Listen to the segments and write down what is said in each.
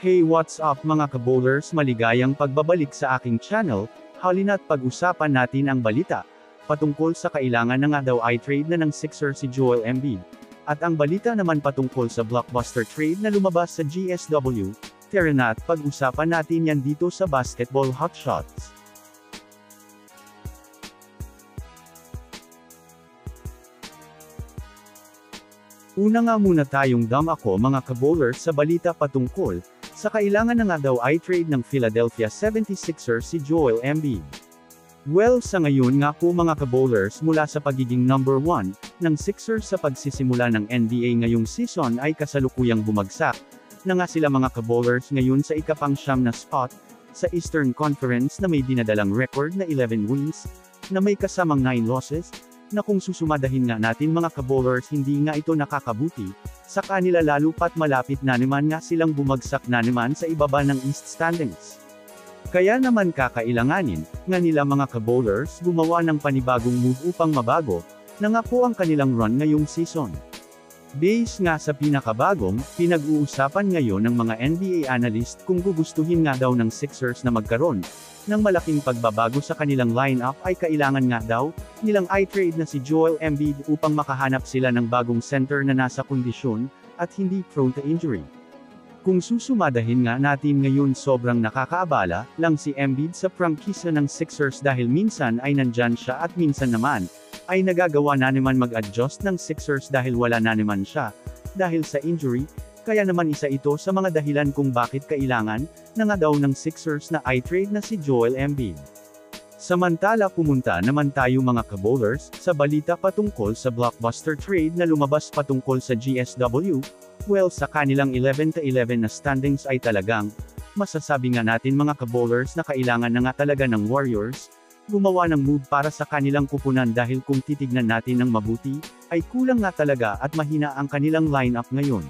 Hey, what's up mga kabowlers, maligayang pagbabalik sa aking channel. Halina't pag-usapan natin ang balita patungkol sa kailangan na nga daw i-trade na ng Sixer si Joel Embiid. At ang balita naman patungkol sa blockbuster trade na lumabas sa GSW. Tara na at pag-usapan natin yan dito sa Basketball Hotshots. Una nga muna tayong ako mga kabowlers sa balita patungkol sa kailangan na nga daw i-trade ng Philadelphia 76ers si Joel Embiid. Well, sa ngayon nga po mga kabowlers, mula sa pagiging number 1 ng Sixers sa pagsisimula ng NBA ngayong season ay kasalukuyang bumagsak na nga sila mga kabowlers ngayon sa ikapang-siyam na spot sa Eastern Conference na may dinadalang record na 11 wins, na may kasamang 9 losses, na kung susumadahin nga natin mga kabowlers hindi nga ito nakakabuti sa kanila, lalo pat malapit na naman nga silang bumagsak na naman sa ibaba ng East standings. Kaya naman kakailanganin nga nila mga kabowlers gumawa ng panibagong move upang mabago na nga po ang kanilang run ngayong season. Base nga sa pinakabagong pinag-uusapan ngayon ng mga NBA analyst kung gugustuhin nga daw ng Sixers na magkaroon ng malaking pagbabago sa kanilang lineup ay kailangan nga daw nilang i-trade na si Joel Embiid upang makahanap sila ng bagong center na nasa kondisyon at hindi prone to injury. Kung susumadahin nga natin ngayon, sobrang nakakaabala lang si Embiid sa prangkisa ng Sixers dahil minsan ay nandyan siya at minsan naman ay nagagawa na naman mag-adjust ng Sixers dahil wala na naman siya dahil sa injury. Kaya naman isa ito sa mga dahilan kung bakit kailangan na nga daw ng Sixers na i-trade na si Joel Embiid. Samantala pumunta naman tayo mga kabowlers sa balita patungkol sa blockbuster trade na lumabas patungkol sa GSW. Well, sa kanilang 11-11 na standings ay talagang masasabi nga natin mga kabowlers na kailangan na nga talaga ng Warriors gumawa ng move para sa kanilang kupunan dahil kung titignan natin ng mabuti ay kulang nga talaga at mahina ang kanilang lineup ngayon.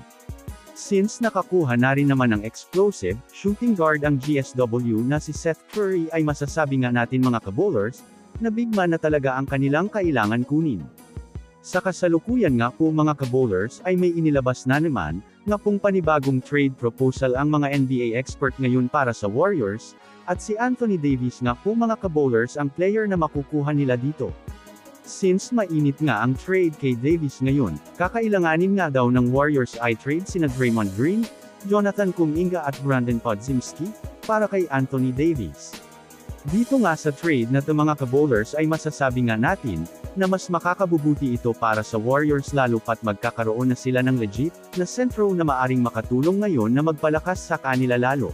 Since nakakuha na rin naman ng explosive shooting guard ang GSW na si Seth Curry, ay masasabi nga natin mga kabowlers na big man na talaga ang kanilang kailangan kunin. Sa kasalukuyan nga po mga kabowlers ay may inilabas na naman nga pong panibagong trade proposal ang mga NBA expert ngayon para sa Warriors, at si Anthony Davis nga po mga kabowlers ang player na makukuha nila dito. Since mainit nga ang trade kay Davis ngayon, kakailanganin nga daw ng Warriors i-trade sina Draymond Green, Jonathan Kuminga at Brandon Podziemski para kay Anthony Davis. Dito nga sa trade na to mga kabowlers ay masasabi nga natin na mas makakabubuti ito para sa Warriors, lalo pat magkakaroon na sila ng legit na sentro na maaring makatulong ngayon na magpalakas sa kanila lalo.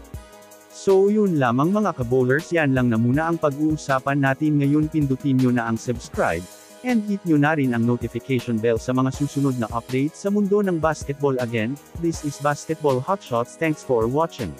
So yun lamang mga kabowlers, yan lang na muna ang pag-uusapan natin ngayon. Pindutin nyo na ang subscribe and hit nyo na rin ang notification bell sa mga susunod na updates sa mundo ng basketball. Again, this is Basketball Hotshots. Thanks for watching.